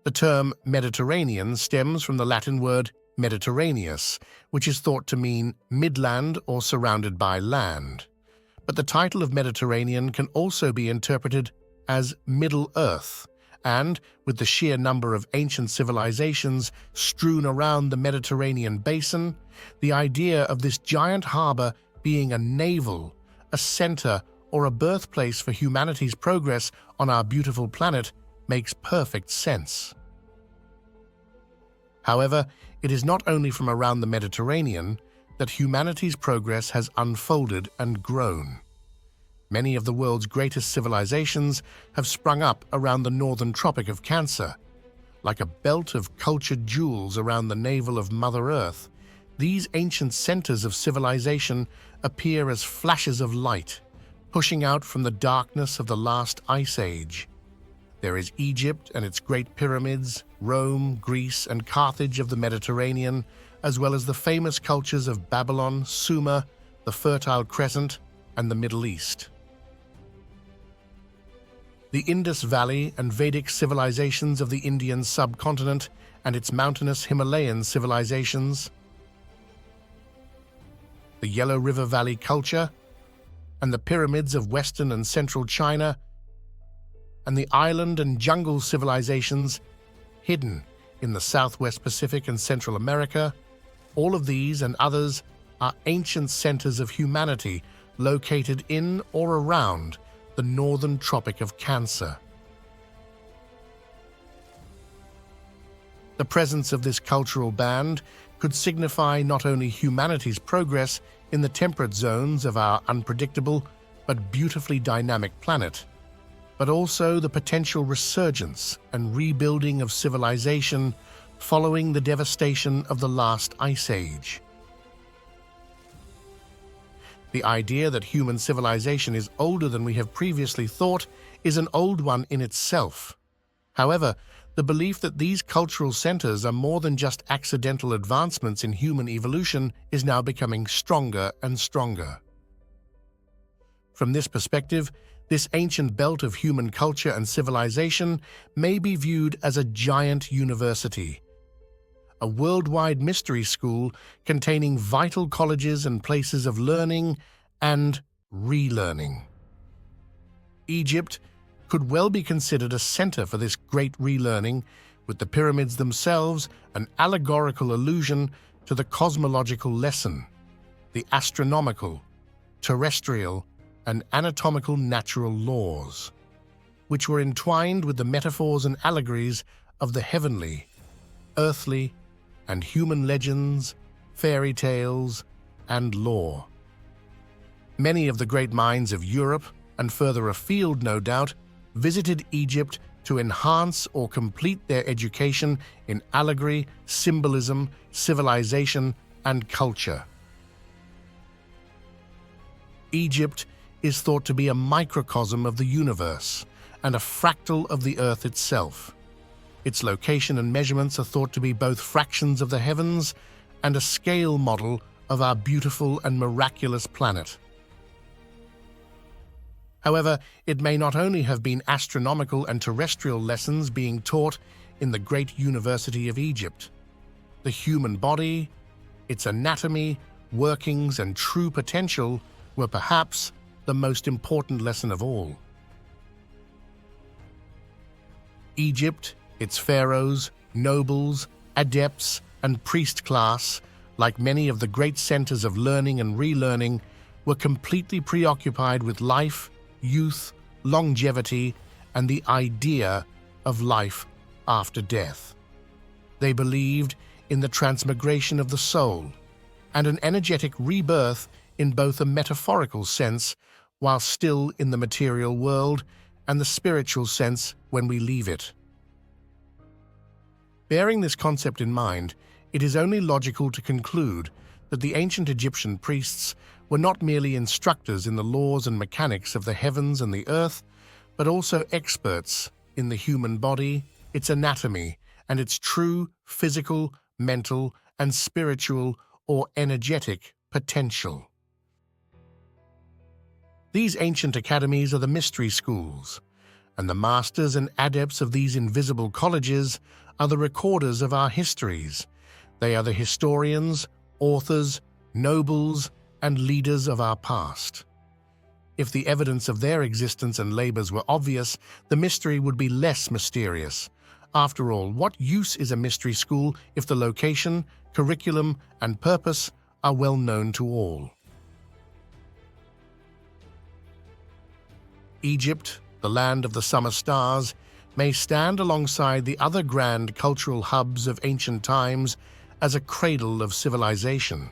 The term Mediterranean stems from the Latin word Mediterraneus, which is thought to mean midland or surrounded by land. But the title of Mediterranean can also be interpreted as Middle Earth, and with the sheer number of ancient civilizations strewn around the Mediterranean basin, the idea of this giant harbor being a navel, a center, or a birthplace for humanity's progress on our beautiful planet makes perfect sense. However, it is not only from around the Mediterranean that humanity's progress has unfolded and grown. Many of the world's greatest civilizations have sprung up around the northern Tropic of Cancer. Like a belt of cultured jewels around the navel of Mother Earth, these ancient centers of civilization appear as flashes of light, pushing out from the darkness of the last ice age. There is Egypt and its great pyramids, Rome, Greece, and Carthage of the Mediterranean, as well as the famous cultures of Babylon, Sumer, the Fertile Crescent, and the Middle East. The Indus Valley and Vedic civilizations of the Indian subcontinent and its mountainous Himalayan civilizations, the Yellow River Valley culture, and the pyramids of Western and Central China, and the island and jungle civilizations hidden in the Southwest Pacific and Central America. All of these and others are ancient centers of humanity located in or around the northern Tropic of Cancer. The presence of this cultural band could signify not only humanity's progress in the temperate zones of our unpredictable but beautifully dynamic planet, but also the potential resurgence and rebuilding of civilization following the devastation of the last ice age. The idea that human civilization is older than we have previously thought is an old one in itself. However, the belief that these cultural centers are more than just accidental advancements in human evolution is now becoming stronger and stronger. From this perspective, this ancient belt of human culture and civilization may be viewed as a giant university, a worldwide mystery school containing vital colleges and places of learning and relearning. Egypt could well be considered a center for this great relearning, with the pyramids themselves an allegorical allusion to the cosmological lesson, the astronomical, terrestrial, and anatomical natural laws, which were entwined with the metaphors and allegories of the heavenly, earthly, and human legends, fairy tales, and lore. Many of the great minds of Europe, and further afield no doubt, visited Egypt to enhance or complete their education in allegory, symbolism, civilization, and culture. Egypt is thought to be a microcosm of the universe and a fractal of the Earth itself. Its location and measurements are thought to be both fractions of the heavens and a scale model of our beautiful and miraculous planet. However, it may not only have been astronomical and terrestrial lessons being taught in the great University of Egypt. The human body, its anatomy, workings, and true potential were perhaps the most important lesson of all. Egypt, its pharaohs, nobles, adepts, and priest class, like many of the great centers of learning and relearning, were completely preoccupied with life, youth, longevity, and the idea of life after death. They believed in the transmigration of the soul and an energetic rebirth in both a metaphorical sense while still in the material world and the spiritual sense when we leave it. Bearing this concept in mind, it is only logical to conclude that the ancient Egyptian priests were not merely instructors in the laws and mechanics of the heavens and the earth, but also experts in the human body, its anatomy, and its true physical, mental, and spiritual or energetic potential. These ancient academies are the mystery schools, and the masters and adepts of these invisible colleges are the recorders of our histories. They are the historians, authors, nobles, and leaders of our past. If the evidence of their existence and labors were obvious, the mystery would be less mysterious. After all, what use is a mystery school if the location, curriculum, and purpose are well known to all? Egypt, the land of the summer stars, may stand alongside the other grand cultural hubs of ancient times as a cradle of civilization.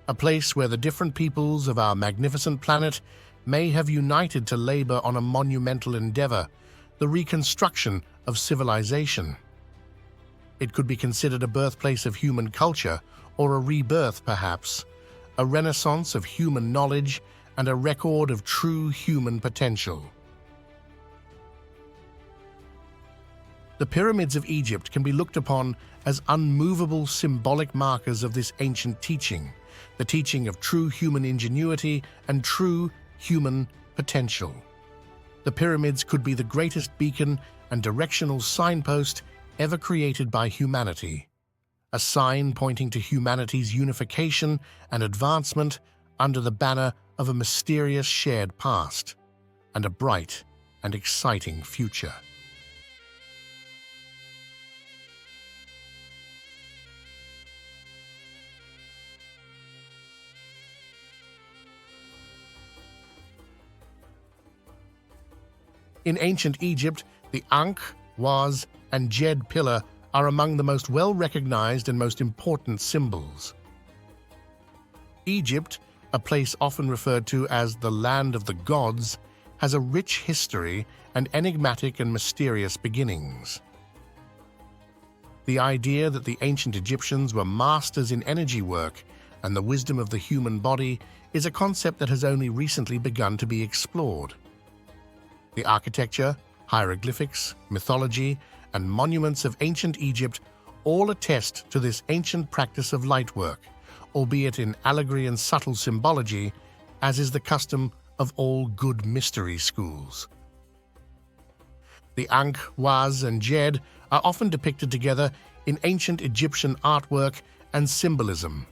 A place where the different peoples of our magnificent planet may have united to labor on a monumental endeavor, the reconstruction of civilization. It could be considered a birthplace of human culture, or a rebirth perhaps, a renaissance of human knowledge and a record of true human potential. The pyramids of Egypt can be looked upon as unmovable symbolic markers of this ancient teaching, the teaching of true human ingenuity and true human potential. The pyramids could be the greatest beacon and directional signpost ever created by humanity, a sign pointing to humanity's unification and advancement under the banner of a mysterious shared past and a bright and exciting future. In ancient Egypt, the Ankh, Waz, and Djed pillar are among the most well-recognized and most important symbols. Egypt, a place often referred to as the land of the gods, has a rich history and enigmatic and mysterious beginnings. The idea that the ancient Egyptians were masters in energy work and the wisdom of the human body is a concept that has only recently begun to be explored. The architecture, hieroglyphics, mythology, and monuments of ancient Egypt all attest to this ancient practice of light work, albeit in allegory and subtle symbology, as is the custom of all good mystery schools. The Ankh, Waz, and Djed are often depicted together in ancient Egyptian artwork and symbolism.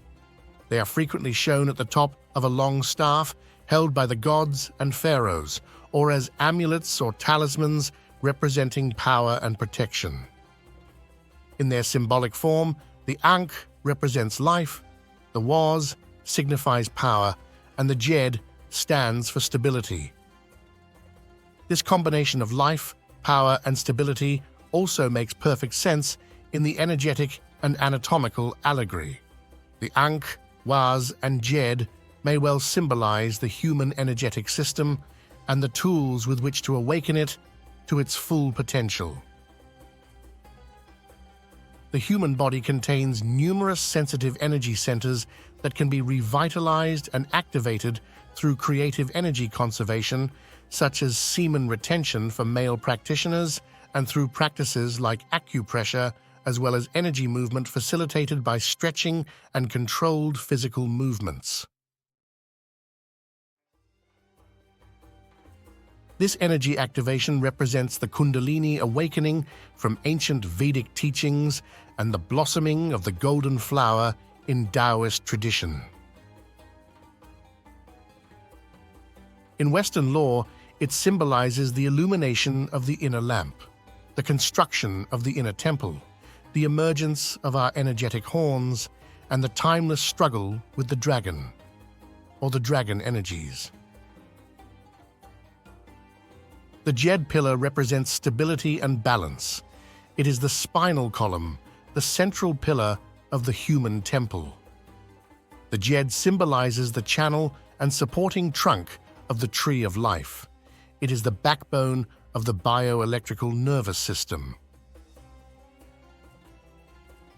They are frequently shown at the top of a long staff held by the gods and pharaohs, or as amulets or talismans representing power and protection. In their symbolic form, the Ankh represents life, the Waz signifies power, and the Djed stands for stability. This combination of life, power, and stability also makes perfect sense in the energetic and anatomical allegory. The Ankh, Waz, and Djed may well symbolize the human energetic system and the tools with which to awaken it to its full potential. The human body contains numerous sensitive energy centers that can be revitalized and activated through creative energy conservation, such as semen retention for male practitioners, and through practices like acupressure, as well as energy movement facilitated by stretching and controlled physical movements. This energy activation represents the Kundalini awakening from ancient Vedic teachings and the blossoming of the golden flower in Taoist tradition. In Western law, it symbolizes the illumination of the inner lamp, the construction of the inner temple, the emergence of our energetic horns, and the timeless struggle with the dragon, or the dragon energies. The Djed pillar represents stability and balance. It is the spinal column, the central pillar of the human temple. The Djed symbolizes the channel and supporting trunk of the tree of life. It is the backbone of the bioelectrical nervous system.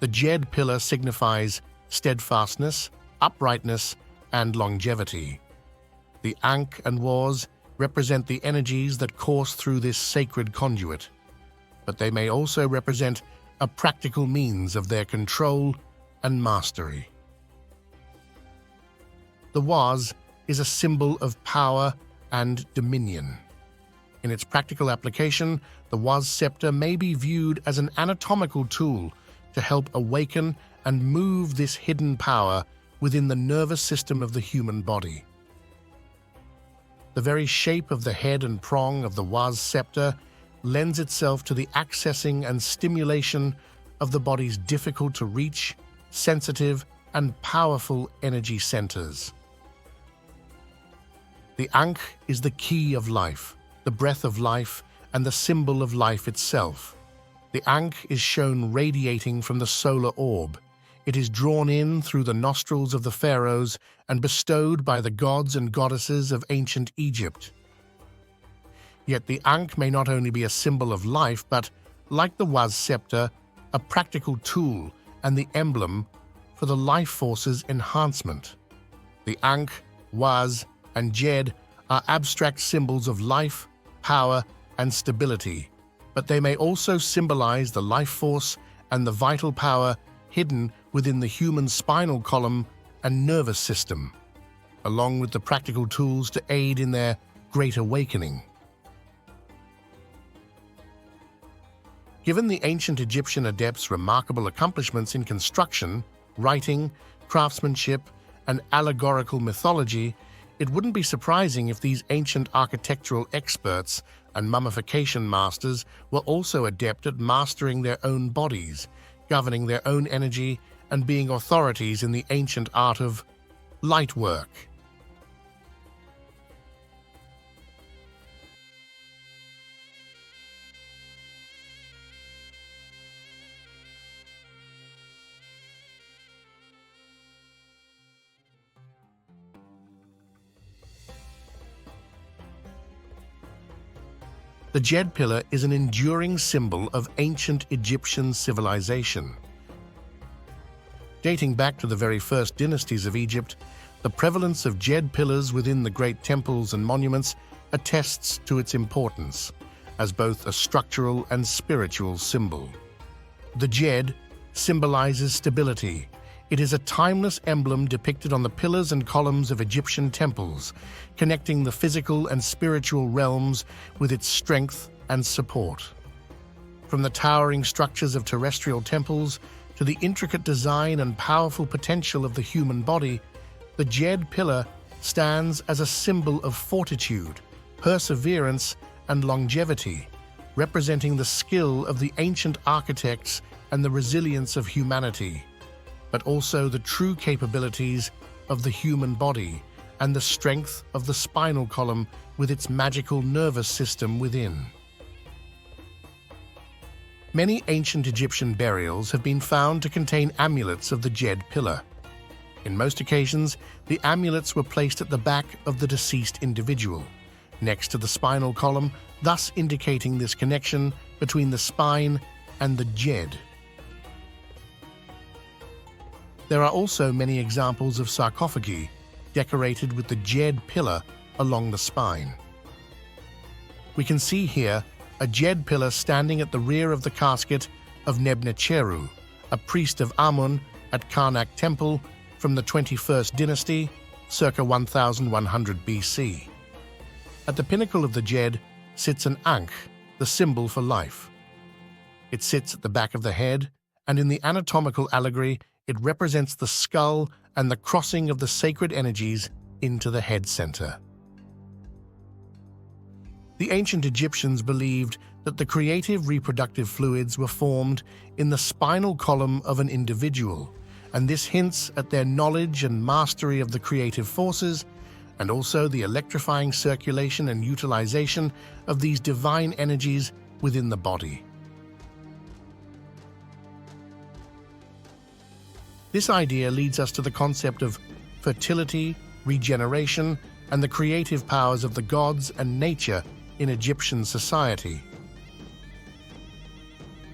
The Djed pillar signifies steadfastness, uprightness, and longevity. The Ankh and Waz represent the energies that course through this sacred conduit, but they may also represent a practical means of their control and mastery. The Waz is a symbol of power and dominion. In its practical application, the was scepter may be viewed as an anatomical tool to help awaken and move this hidden power within the nervous system of the human body. The very shape of the head and prong of the was scepter lends itself to the accessing and stimulation of the body's difficult-to-reach, sensitive, and powerful energy centers. The Ankh is the key of life, the breath of life, and the symbol of life itself. The Ankh is shown radiating from the solar orb. It is drawn in through the nostrils of the pharaohs and bestowed by the gods and goddesses of ancient Egypt. Yet the Ankh may not only be a symbol of life, but, like the was scepter, a practical tool and the emblem for the life force's enhancement. The Ankh, was, and Jed are abstract symbols of life, power, and stability, but they may also symbolize the life force and the vital power hidden within the human spinal column and nervous system, along with the practical tools to aid in their great awakening. Given the ancient Egyptian adepts' remarkable accomplishments in construction, writing, craftsmanship, and allegorical mythology, it wouldn't be surprising if these ancient architectural experts and mummification masters were also adept at mastering their own bodies, governing their own energy, and being authorities in the ancient art of light work. The Jed pillar is an enduring symbol of ancient Egyptian civilization. Dating back to the very first dynasties of Egypt, the prevalence of Jed pillars within the great temples and monuments attests to its importance as both a structural and spiritual symbol. The Jed symbolizes stability. It is a timeless emblem depicted on the pillars and columns of Egyptian temples, connecting the physical and spiritual realms with its strength and support. From the towering structures of terrestrial temples to the intricate design and powerful potential of the human body, the Jed pillar stands as a symbol of fortitude, perseverance, and longevity, representing the skill of the ancient architects and the resilience of humanity, but also the true capabilities of the human body and the strength of the spinal column with its magical nervous system within. Many ancient Egyptian burials have been found to contain amulets of the Jed pillar. In most occasions, the amulets were placed at the back of the deceased individual, next to the spinal column, thus indicating this connection between the spine and the Jed. There are also many examples of sarcophagi decorated with the Jed pillar along the spine. We can see here a Jed pillar standing at the rear of the casket of Nebnecheru, a priest of Amun at Karnak Temple from the 21st dynasty, circa 1100 BC. At the pinnacle of the Jed sits an Ankh, the symbol for life. It sits at the back of the head, and in the anatomical allegory, it represents the skull and the crossing of the sacred energies into the head center. The ancient Egyptians believed that the creative reproductive fluids were formed in the spinal column of an individual, and this hints at their knowledge and mastery of the creative forces, and also the electrifying circulation and utilization of these divine energies within the body. This idea leads us to the concept of fertility, regeneration, and the creative powers of the gods and nature in Egyptian society.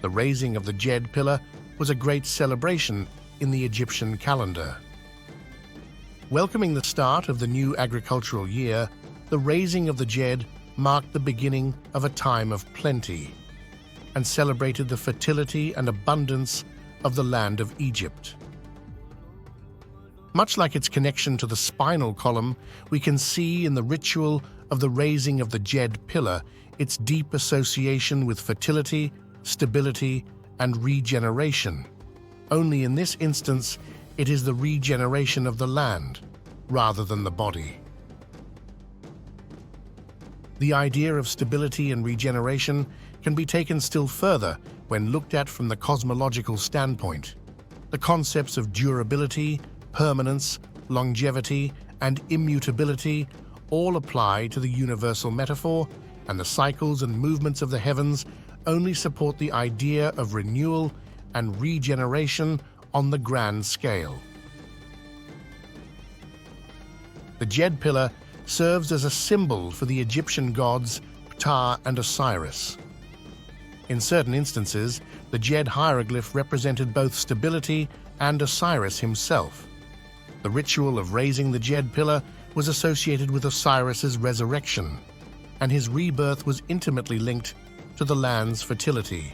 The raising of the Jed pillar was a great celebration in the Egyptian calendar. Welcoming the start of the new agricultural year, the raising of the Jed marked the beginning of a time of plenty and celebrated the fertility and abundance of the land of Egypt. Much like its connection to the spinal column, we can see in the ritual of the raising of the Jed pillar its deep association with fertility, stability, and regeneration. Only in this instance, it is the regeneration of the land, rather than the body. The idea of stability and regeneration can be taken still further when looked at from the cosmological standpoint. The concepts of durability, permanence, longevity, and immutability all apply to the universal metaphor, and the cycles and movements of the heavens only support the idea of renewal and regeneration on the grand scale. The Jed pillar serves as a symbol for the Egyptian gods Ptah and Osiris. In certain instances, the Jed hieroglyph represented both stability and Osiris himself. The ritual of raising the Jed pillar was associated with Osiris's resurrection, and his rebirth was intimately linked to the land's fertility.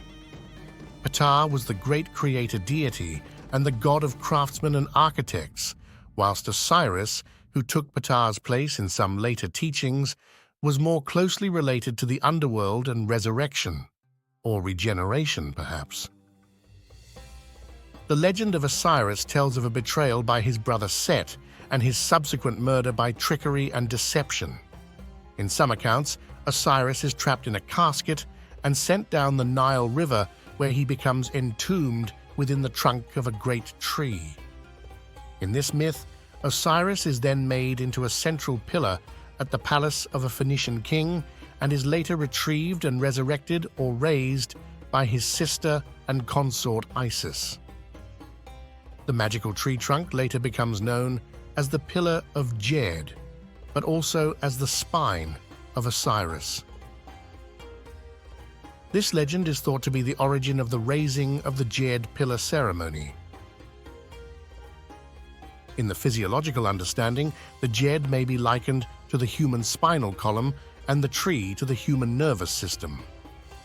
Ptah was the great creator deity and the god of craftsmen and architects, whilst Osiris, who took Ptah's place in some later teachings, was more closely related to the underworld and resurrection, or regeneration, perhaps. The legend of Osiris tells of a betrayal by his brother Set and his subsequent murder by trickery and deception. In some accounts, Osiris is trapped in a casket and sent down the Nile River, where he becomes entombed within the trunk of a great tree. In this myth, Osiris is then made into a central pillar at the palace of a Phoenician king and is later retrieved and resurrected or raised by his sister and consort Isis. The magical tree trunk later becomes known as the Pillar of Jed, but also as the spine of Osiris. This legend is thought to be the origin of the raising of the Jed pillar ceremony. In the physiological understanding, the Jed may be likened to the human spinal column and the tree to the human nervous system.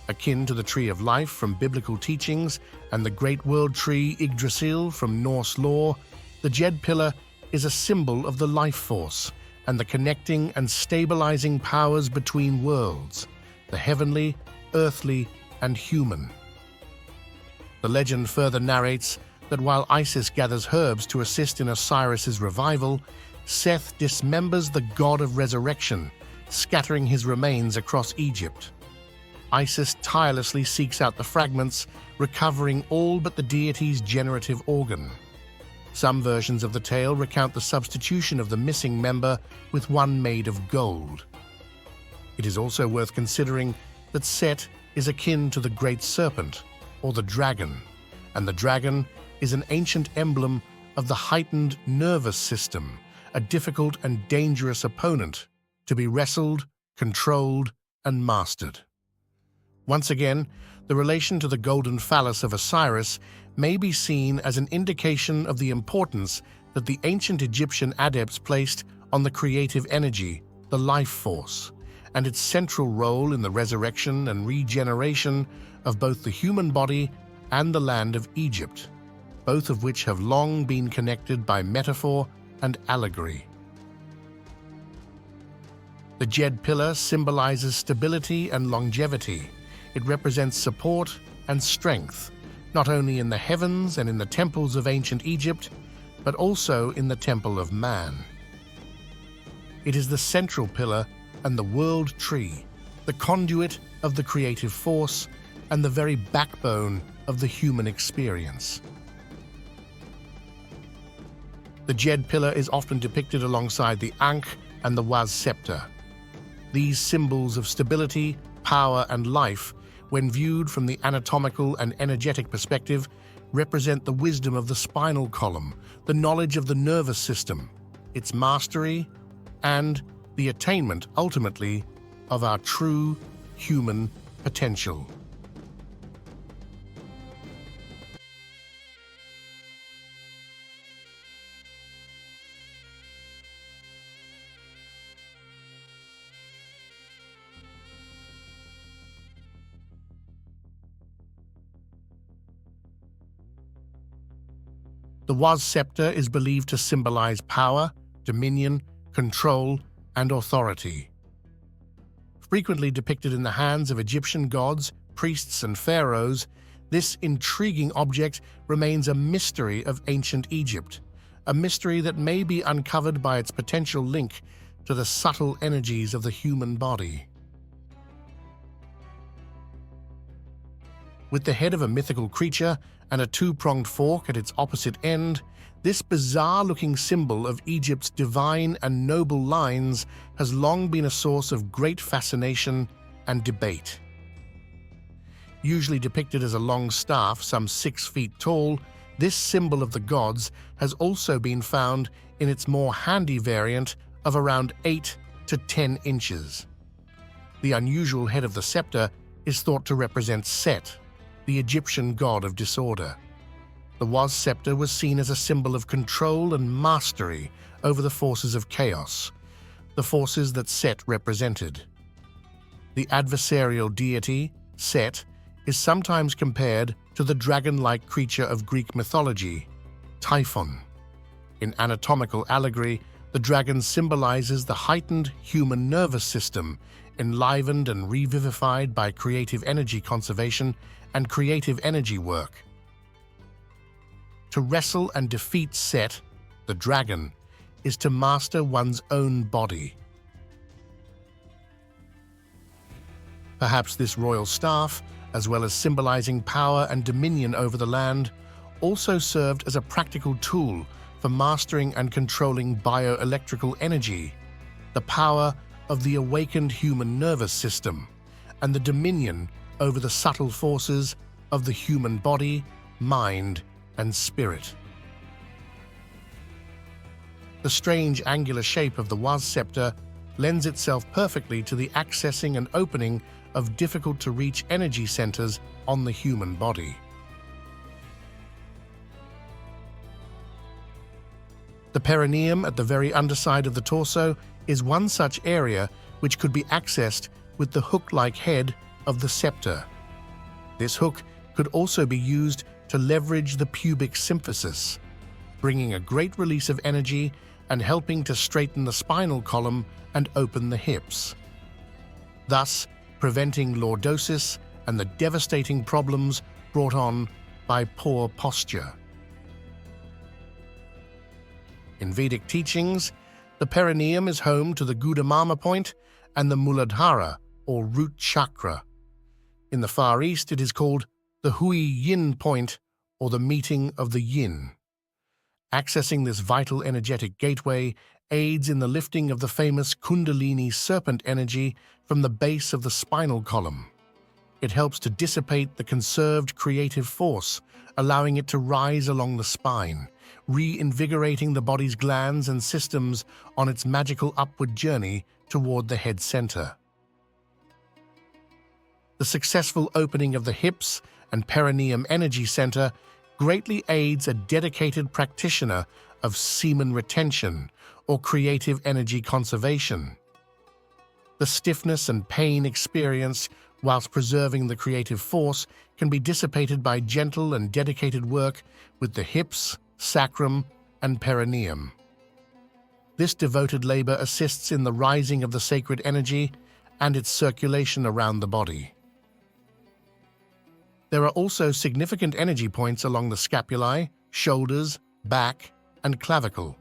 Akin to the tree of life from biblical teachings and the great world tree Yggdrasil from Norse lore, the Jed pillar is a symbol of the life force and the connecting and stabilizing powers between worlds, the heavenly, earthly, and human. The legend further narrates that while Isis gathers herbs to assist in Osiris's revival, Seth dismembers the god of resurrection, scattering his remains across Egypt. Isis tirelessly seeks out the fragments, recovering all but the deity's generative organ. Some versions of the tale recount the substitution of the missing member with one made of gold. It is also worth considering that Set is akin to the great serpent, or the dragon, and the dragon is an ancient emblem of the heightened nervous system, a difficult and dangerous opponent to be wrestled, controlled, and mastered. Once again, the relation to the golden phallus of Osiris may be seen as an indication of the importance that the ancient Egyptian adepts placed on the creative energy, the life force, and its central role in the resurrection and regeneration of both the human body and the land of Egypt, both of which have long been connected by metaphor and allegory. The Jed pillar symbolizes stability and longevity. It represents support and strength, not only in the heavens and in the temples of ancient Egypt, but also in the temple of man. It is the central pillar and the world tree, the conduit of the creative force and the very backbone of the human experience. The Jed pillar is often depicted alongside the Ankh and the Waz scepter. These symbols of stability, power, and life, when viewed from the anatomical and energetic perspective, represent the wisdom of the spinal column, the knowledge of the nervous system, its mastery, and the attainment, ultimately, of our true human potential. The Waz scepter is believed to symbolize power, dominion, control, and authority. Frequently depicted in the hands of Egyptian gods, priests, and pharaohs, this intriguing object remains a mystery of ancient Egypt, a mystery that may be uncovered by its potential link to the subtle energies of the human body. With the head of a mythical creature and a two-pronged fork at its opposite end, this bizarre-looking symbol of Egypt's divine and noble lines has long been a source of great fascination and debate. Usually depicted as a long staff some 6 feet tall, this symbol of the gods has also been found in its more handy variant of around 8 to 10 inches. The unusual head of the scepter is thought to represent Set, the Egyptian god of disorder. The Waz scepter was seen as a symbol of control and mastery over the forces of chaos, the forces that Set represented. The adversarial deity, Set, is sometimes compared to the dragon-like creature of Greek mythology, Typhon. In anatomical allegory, the dragon symbolizes the heightened human nervous system, enlivened and revivified by creative energy conservation and creative energy work. To wrestle and defeat Set, the dragon, is to master one's own body. Perhaps this royal staff, as well as symbolizing power and dominion over the land, also served as a practical tool for mastering and controlling bioelectrical energy, the power of the awakened human nervous system, and the dominion over the subtle forces of the human body, mind, and spirit. The strange angular shape of the Waz scepter lends itself perfectly to the accessing and opening of difficult-to-reach energy centers on the human body. The perineum at the very underside of the torso is one such area which could be accessed with the hook-like head of the scepter. This hook could also be used to leverage the pubic symphysis, bringing a great release of energy and helping to straighten the spinal column and open the hips, thus preventing lordosis and the devastating problems brought on by poor posture. In Vedic teachings, the perineum is home to the Gudamama point and the Muladhara, or root chakra. In the Far East, it is called the Hui Yin point, or the meeting of the yin. Accessing this vital energetic gateway aids in the lifting of the famous Kundalini serpent energy from the base of the spinal column. It helps to dissipate the conserved creative force, allowing it to rise along the spine, reinvigorating the body's glands and systems on its magical upward journey toward the head center. The successful opening of the hips and perineum energy center greatly aids a dedicated practitioner of semen retention or creative energy conservation. The stiffness and pain experienced whilst preserving the creative force can be dissipated by gentle and dedicated work with the hips, sacrum, and perineum. This devoted labor assists in the rising of the sacred energy and its circulation around the body. There are also significant energy points along the scapulae, shoulders, back, and clavicle.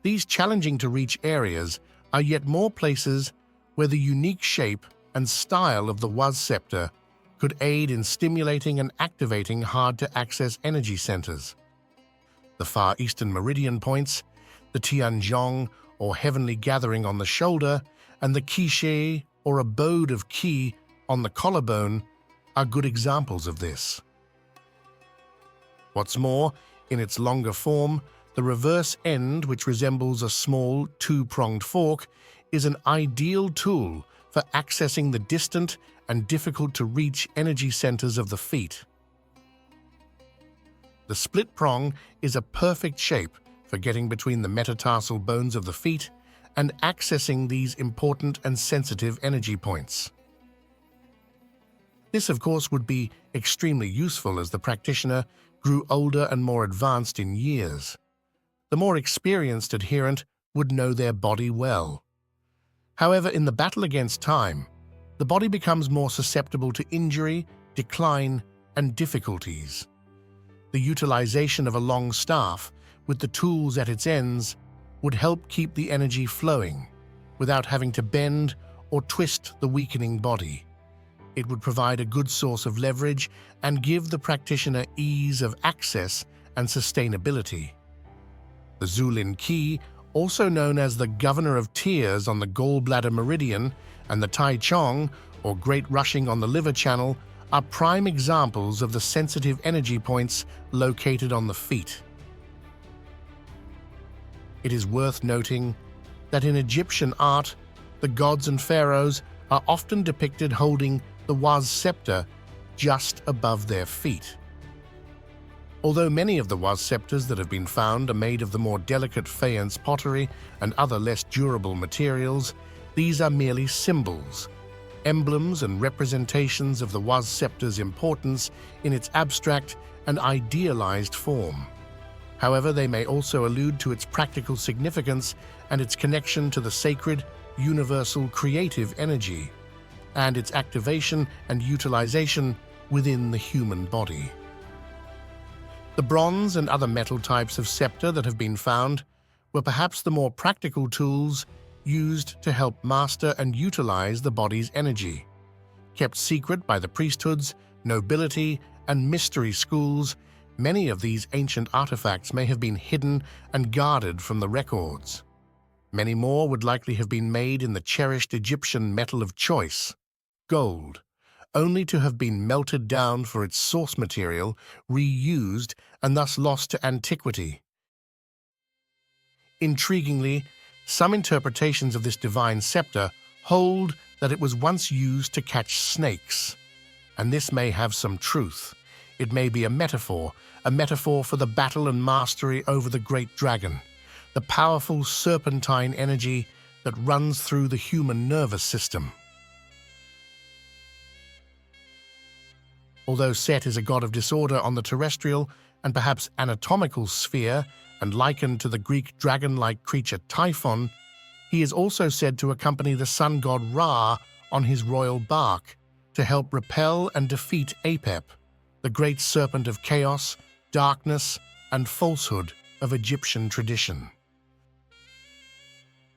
These challenging-to-reach areas are yet more places where the unique shape and style of the Waz scepter could aid in stimulating and activating hard-to-access energy centers. The Far Eastern meridian points, the Tianzhong, or heavenly gathering on the shoulder, and the Qi, or abode of Qi, on the collarbone, are good examples of this. What's more, in its longer form, the reverse end, which resembles a small two-pronged fork, is an ideal tool for accessing the distant and difficult-to-reach energy centers of the feet. The split prong is a perfect shape for getting between the metatarsal bones of the feet and accessing these important and sensitive energy points. This, of course, would be extremely useful as the practitioner grew older and more advanced in years. The more experienced adherent would know their body well. However, in the battle against time, the body becomes more susceptible to injury, decline, and difficulties. The utilization of a long staff, with the tools at its ends, would help keep the energy flowing, without having to bend or twist the weakening body. It would provide a good source of leverage and give the practitioner ease of access and sustainability. The Zulin Qi, also known as the Governor of Tears on the gallbladder meridian, and the Tai Chong, or Great Rushing on the liver channel, are prime examples of the sensitive energy points located on the feet. It is worth noting that in Egyptian art, the gods and pharaohs are often depicted holding the Waz scepter just above their feet. Although many of the Waz scepters that have been found are made of the more delicate faience pottery and other less durable materials, these are merely symbols, emblems and representations of the Waz scepter's importance in its abstract and idealized form. However, they may also allude to its practical significance and its connection to the sacred, universal creative energy, and its activation and utilization within the human body. The bronze and other metal types of scepter that have been found were perhaps the more practical tools used to help master and utilize the body's energy. Kept secret by the priesthoods, nobility, and mystery schools, many of these ancient artifacts may have been hidden and guarded from the records. Many more would likely have been made in the cherished Egyptian metal of choice, gold, only to have been melted down for its source material, reused, and thus lost to antiquity. Intriguingly, some interpretations of this divine scepter hold that it was once used to catch snakes, and this may have some truth. It may be a metaphor for the battle and mastery over the great dragon, the powerful serpentine energy that runs through the human nervous system. Although Set is a god of disorder on the terrestrial and perhaps anatomical sphere, and likened to the Greek dragon-like creature Typhon, he is also said to accompany the sun god Ra on his royal bark to help repel and defeat Apep, the great serpent of chaos, darkness, and falsehood of Egyptian tradition.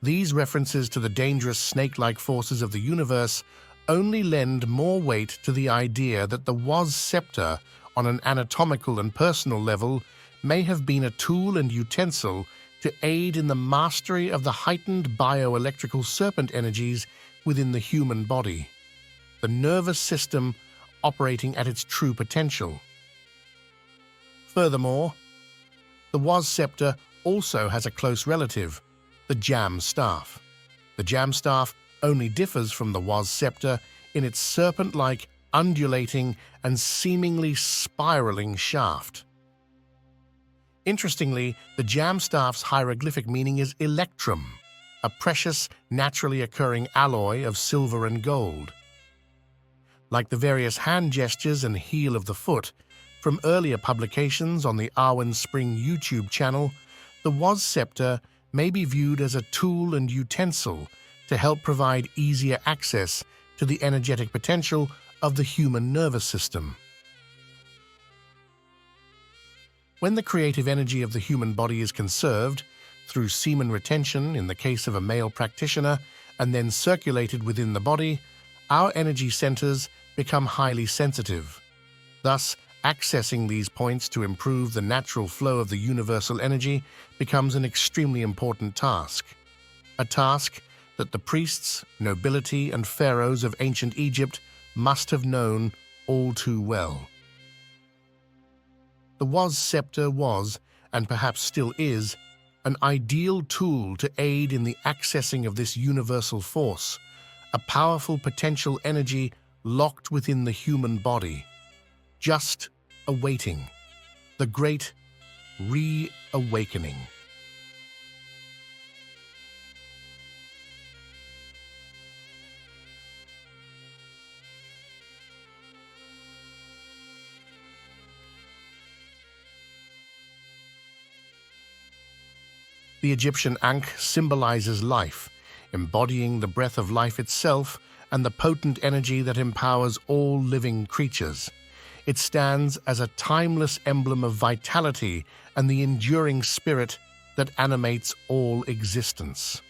These references to the dangerous snake-like forces of the universe only lend more weight to the idea that the Waz scepter, on an anatomical and personal level, may have been a tool and utensil to aid in the mastery of the heightened bioelectrical serpent energies within the human body, the nervous system operating at its true potential. Furthermore, the Waz scepter also has a close relative, the Jam staff. The Jam staff only differs from the Waz scepter in its serpent-like, undulating, and seemingly spiraling shaft. Interestingly, the Jam staff's hieroglyphic meaning is electrum, a precious, naturally occurring alloy of silver and gold. Like the various hand gestures and heel of the foot from earlier publications on the Awen Spring YouTube channel, the Waz scepter may be viewed as a tool and utensil to help provide easier access to the energetic potential of the human nervous system. When the creative energy of the human body is conserved, through semen retention in the case of a male practitioner, and then circulated within the body, our energy centers become highly sensitive. Thus, accessing these points to improve the natural flow of the universal energy becomes an extremely important task. A task that the priests, nobility, and pharaohs of ancient Egypt must have known all too well. The Waz scepter was, and perhaps still is, an ideal tool to aid in the accessing of this universal force, a powerful potential energy locked within the human body, just awaiting the great reawakening. The Egyptian Ankh symbolizes life, embodying the breath of life itself and the potent energy that empowers all living creatures. It stands as a timeless emblem of vitality and the enduring spirit that animates all existence.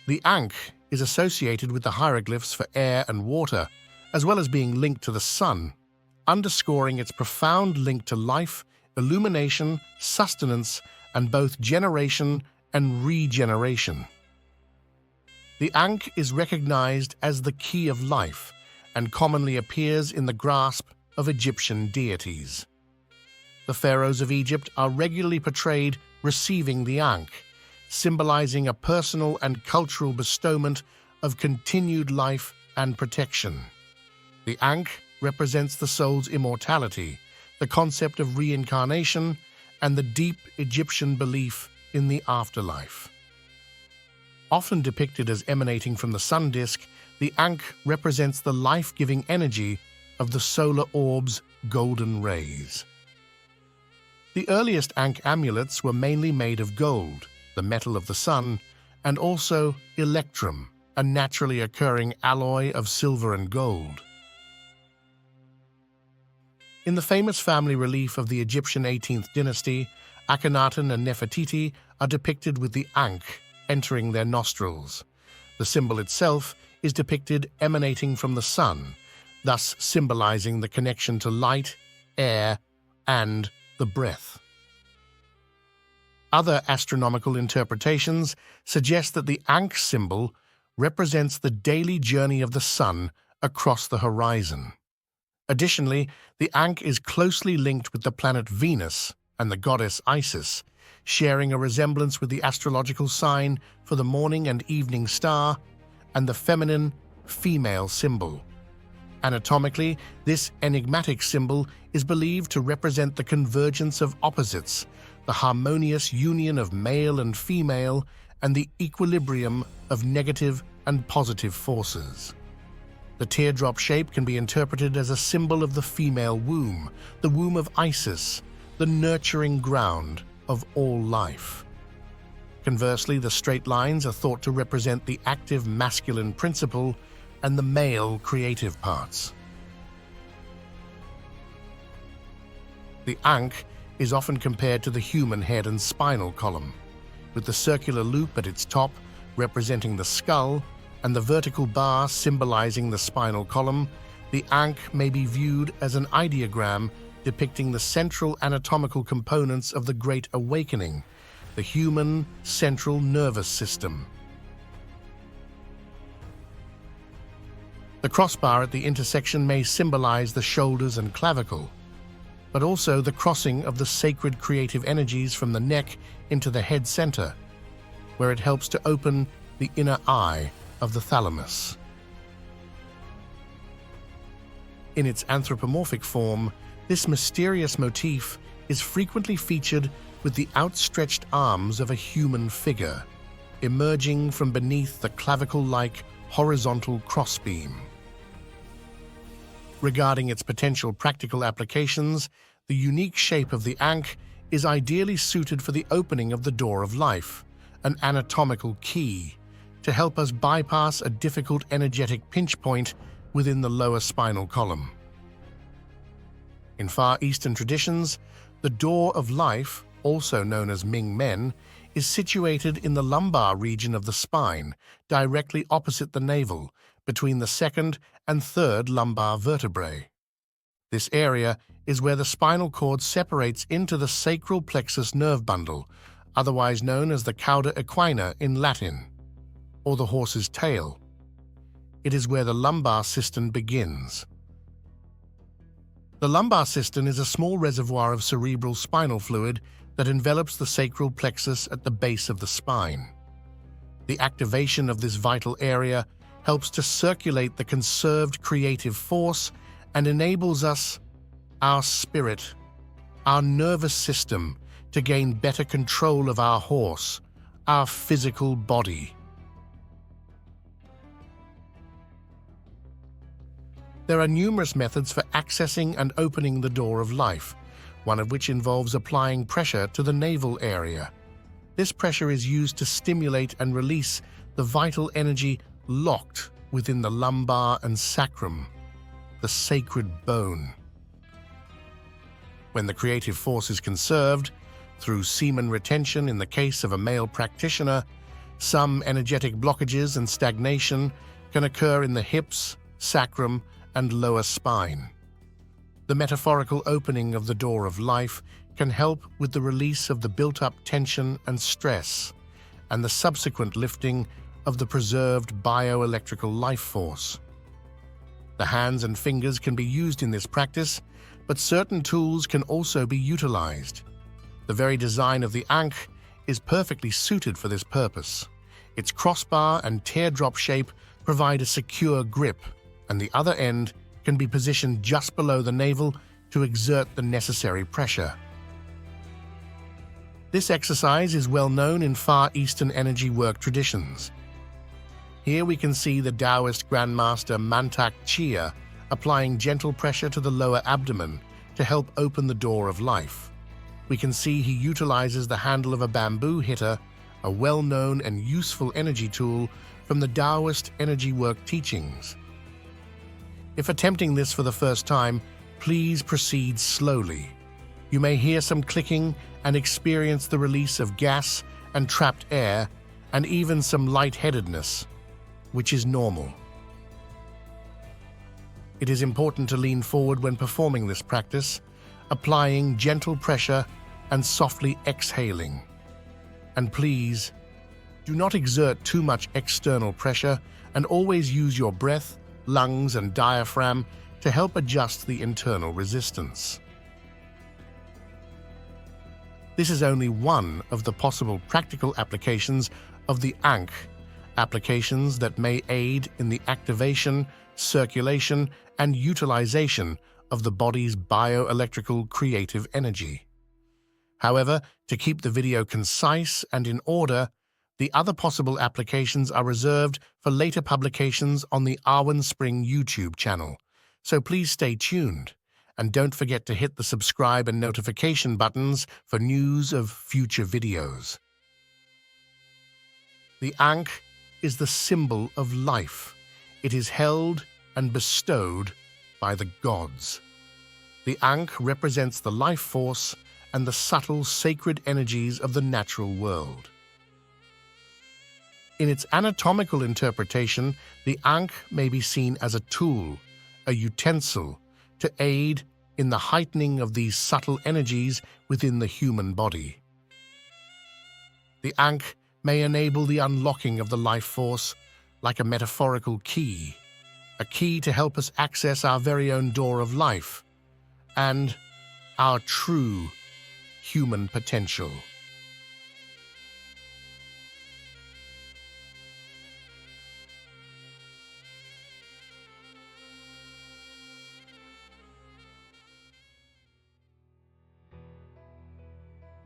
The Ankh is associated with the hieroglyphs for air and water, as well as being linked to the sun, underscoring its profound link to life, illumination, sustenance, and both generation and regeneration. The Ankh is recognized as the key of life and commonly appears in the grasp of Egyptian deities. The pharaohs of Egypt are regularly portrayed receiving the Ankh, symbolizing a personal and cultural bestowment of continued life and protection. The Ankh represents the soul's immortality, the concept of reincarnation, and the deep Egyptian belief in the afterlife. Often depicted as emanating from the sun disk, the Ankh represents the life-giving energy of the solar orb's golden rays. The earliest Ankh amulets were mainly made of gold, the metal of the sun, and also electrum, a naturally occurring alloy of silver and gold. In the famous family relief of the Egyptian 18th dynasty, Akhenaten and Nefertiti are depicted with the Ankh entering their nostrils. The symbol itself is depicted emanating from the sun, thus symbolizing the connection to light, air, and the breath. Other astronomical interpretations suggest that the Ankh symbol represents the daily journey of the sun across the horizon. Additionally, the Ankh is closely linked with the planet Venus and the goddess Isis, sharing a resemblance with the astrological sign for the morning and evening star and the feminine female symbol. Anatomically, this enigmatic symbol is believed to represent the convergence of opposites, the harmonious union of male and female, and the equilibrium of negative and positive forces. The teardrop shape can be interpreted as a symbol of the female womb, the womb of Isis, the nurturing ground of all life. Conversely, the straight lines are thought to represent the active masculine principle and the male creative parts. The Ankh is often compared to the human head and spinal column, with the circular loop at its top representing the skull and the vertical bar symbolizing the spinal column. The Ankh may be viewed as an ideogram depicting the central anatomical components of the Great Awakening, the human central nervous system. The crossbar at the intersection may symbolize the shoulders and clavicle, but also the crossing of the sacred creative energies from the neck into the head center, where it helps to open the inner eye of the thalamus. In its anthropomorphic form, this mysterious motif is frequently featured with the outstretched arms of a human figure, emerging from beneath the clavicle-like horizontal crossbeam. Regarding its potential practical applications, the unique shape of the Ankh is ideally suited for the opening of the door of life, an anatomical key, to help us bypass a difficult energetic pinch point within the lower spinal column. In Far Eastern traditions, the door of life, also known as Ming Men, is situated in the lumbar region of the spine, directly opposite the navel, between the second and third lumbar vertebrae. This area is where the spinal cord separates into the sacral plexus nerve bundle, otherwise known as the cauda equina in Latin, or the horse's tail. It is where the lumbar cistern begins. The lumbar cistern is a small reservoir of cerebral spinal fluid that envelops the sacral plexus at the base of the spine. The activation of this vital area helps to circulate the conserved creative force and enables us, our spirit, our nervous system, to gain better control of our horse, our physical body. There are numerous methods for accessing and opening the door of life, one of which involves applying pressure to the navel area. This pressure is used to stimulate and release the vital energy locked within the lumbar and sacrum, the sacred bone. When the creative force is conserved, through semen retention in the case of a male practitioner, some energetic blockages and stagnation can occur in the hips, sacrum, and lower spine. The metaphorical opening of the door of life can help with the release of the built-up tension and stress, and the subsequent lifting of the preserved bioelectrical life force. The hands and fingers can be used in this practice, but certain tools can also be utilized. The very design of the ankh is perfectly suited for this purpose. Its crossbar and teardrop shape provide a secure grip, and the other end can be positioned just below the navel to exert the necessary pressure. This exercise is well known in Far Eastern energy work traditions. Here we can see the Taoist Grandmaster Mantak Chia applying gentle pressure to the lower abdomen to help open the door of life. We can see he utilizes the handle of a bamboo hitter, a well-known and useful energy tool from the Taoist energy work teachings. If attempting this for the first time, please proceed slowly. You may hear some clicking and experience the release of gas and trapped air, and even some lightheadedness, which is normal. It is important to lean forward when performing this practice, applying gentle pressure and softly exhaling. And please, do not exert too much external pressure, and always use your breath, lungs, and diaphragm to help adjust the internal resistance. This is only one of the possible practical applications of the ankh, applications that may aid in the activation, circulation, and utilization of the body's bioelectrical creative energy. However, to keep the video concise and in order, the other possible applications are reserved for later publications on the Awen Spring YouTube channel, so please stay tuned. And don't forget to hit the subscribe and notification buttons for news of future videos. The ankh is the symbol of life. It is held and bestowed by the gods. The ankh represents the life force and the subtle sacred energies of the natural world. In its anatomical interpretation, the ankh may be seen as a tool, a utensil, to aid in the heightening of these subtle energies within the human body. The ankh may enable the unlocking of the life force like a metaphorical key, a key to help us access our very own door of life and our true human potential.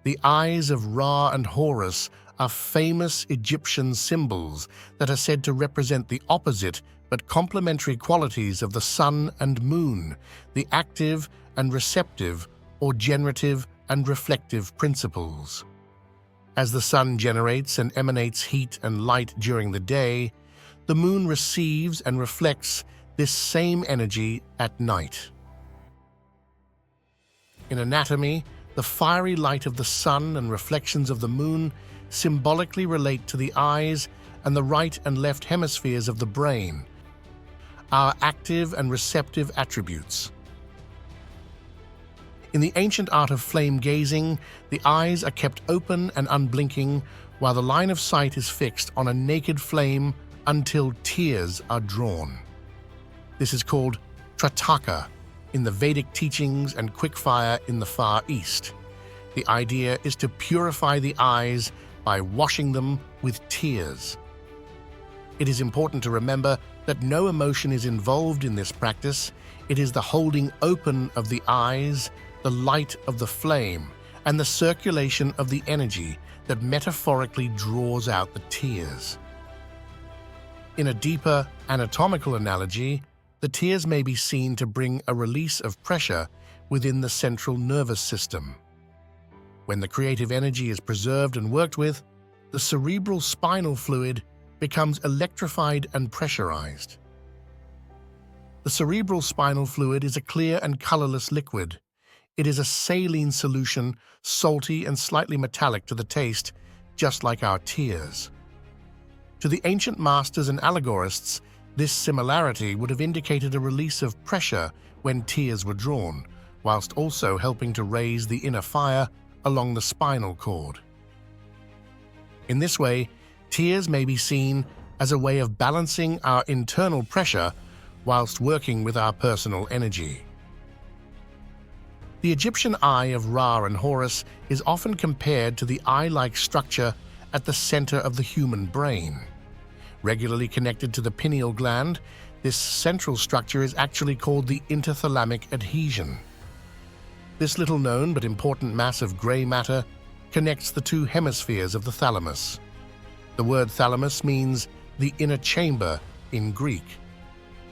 The eyes of Ra and Horus are famous Egyptian symbols that are said to represent the opposite but complementary qualities of the sun and moon, the active and receptive or generative and reflective principles. As the sun generates and emanates heat and light during the day, the moon receives and reflects this same energy at night. In anatomy, the fiery light of the sun and reflections of the moon symbolically relate to the eyes and the right and left hemispheres of the brain, our active and receptive attributes. In the ancient art of flame gazing, the eyes are kept open and unblinking while the line of sight is fixed on a naked flame until tears are drawn. This is called Trataka in the Vedic teachings and quickfire in the Far East. The idea is to purify the eyes by washing them with tears. It is important to remember that no emotion is involved in this practice. It is the holding open of the eyes, the light of the flame, and the circulation of the energy that metaphorically draws out the tears. In a deeper anatomical analogy, the tears may be seen to bring a release of pressure within the central nervous system. When the creative energy is preserved and worked with, the cerebral spinal fluid becomes electrified and pressurized. The cerebral spinal fluid is a clear and colorless liquid. It is a saline solution, salty and slightly metallic to the taste, just like our tears. To the ancient masters and allegorists, this similarity would have indicated a release of pressure when tears were drawn, whilst also helping to raise the inner fire along the spinal cord. In this way, tears may be seen as a way of balancing our internal pressure whilst working with our personal energy. The Egyptian eye of Ra and Horus is often compared to the eye-like structure at the center of the human brain. Regularly connected to the pineal gland, this central structure is actually called the inter-thalamic-adhesion. This little-known but important mass of gray matter connects the two hemispheres of the thalamus. The word thalamus means the inner chamber in Greek.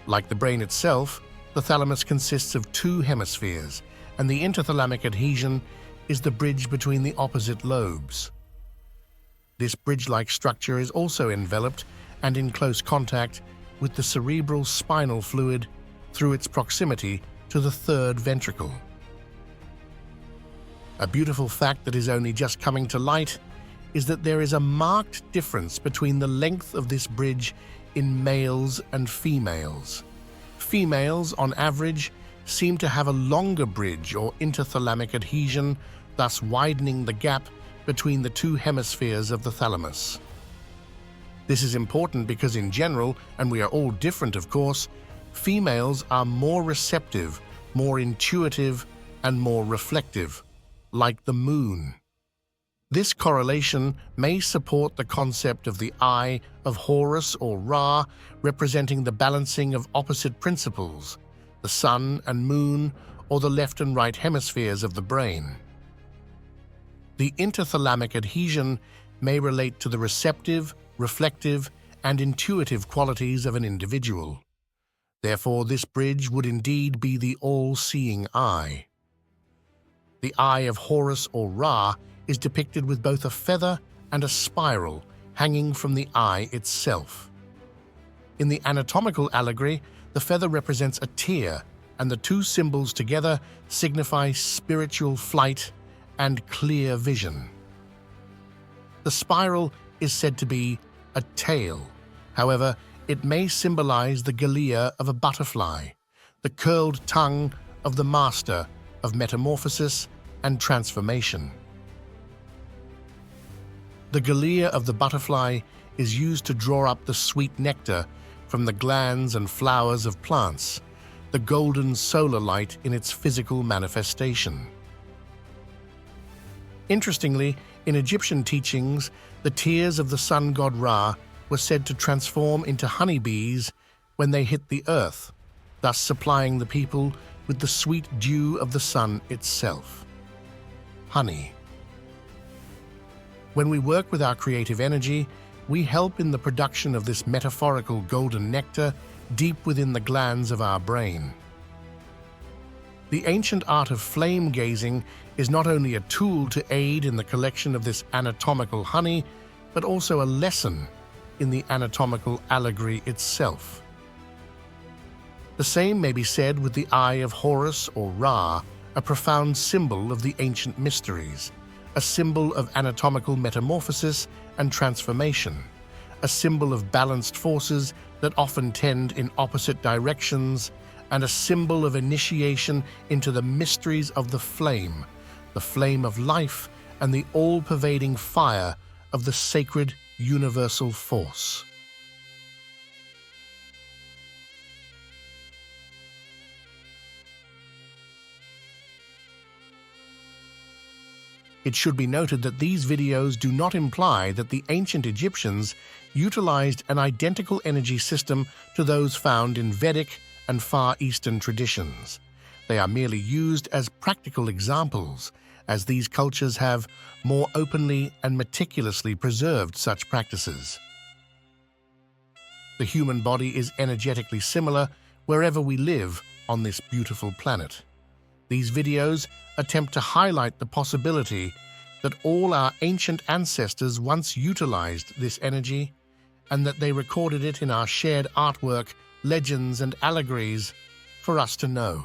Like the brain itself, the thalamus consists of two hemispheres, and the inter-thalamic adhesion is the bridge between the opposite lobes. This bridge-like structure is also enveloped and in close contact with the cerebral spinal fluid through its proximity to the third ventricle. A beautiful fact that is only just coming to light is that there is a marked difference between the length of this bridge in males and females. Females, on average, seem to have a longer bridge or inter-thalamic adhesion, thus widening the gap between the two hemispheres of the thalamus. This is important because in general, and we are all different of course, females are more receptive, more intuitive, and more reflective, like the moon. This correlation may support the concept of the eye of Horus or Ra, representing the balancing of opposite principles, the sun and moon, or the left and right hemispheres of the brain. The inter-thalamic adhesion may relate to the receptive, reflective, and intuitive qualities of an individual. Therefore, this bridge would indeed be the all-seeing eye. The eye of Horus or Ra is depicted with both a feather and a spiral hanging from the eye itself. In the anatomical allegory, the feather represents a tear, and the two symbols together signify spiritual flight and clear vision. The spiral is said to be a tail. However, it may symbolize the galea of a butterfly, the curled tongue of the master of metamorphosis and transformation. The galea of the butterfly is used to draw up the sweet nectar from the glands and flowers of plants, the golden solar light in its physical manifestation. Interestingly, in Egyptian teachings, the tears of the sun god Ra were said to transform into honeybees when they hit the earth, thus supplying the people with the sweet dew of the sun itself. Honey. When we work with our creative energy, we help in the production of this metaphorical golden nectar deep within the glands of our brain. The ancient art of flame gazing is not only a tool to aid in the collection of this anatomical honey, but also a lesson in the anatomical allegory itself. The same may be said with the eye of Horus or Ra, a profound symbol of the ancient mysteries, a symbol of anatomical metamorphosis and transformation, a symbol of balanced forces that often tend in opposite directions, and a symbol of initiation into the mysteries of the flame of life, and the all-pervading fire of the sacred universal force. It should be noted that these videos do not imply that the ancient Egyptians utilized an identical energy system to those found in Vedic and Far Eastern traditions. They are merely used as practical examples, as these cultures have more openly and meticulously preserved such practices. The human body is energetically similar wherever we live on this beautiful planet. These videos attempt to highlight the possibility that all our ancient ancestors once utilized this energy, and that they recorded it in our shared artwork, legends, and allegories for us to know.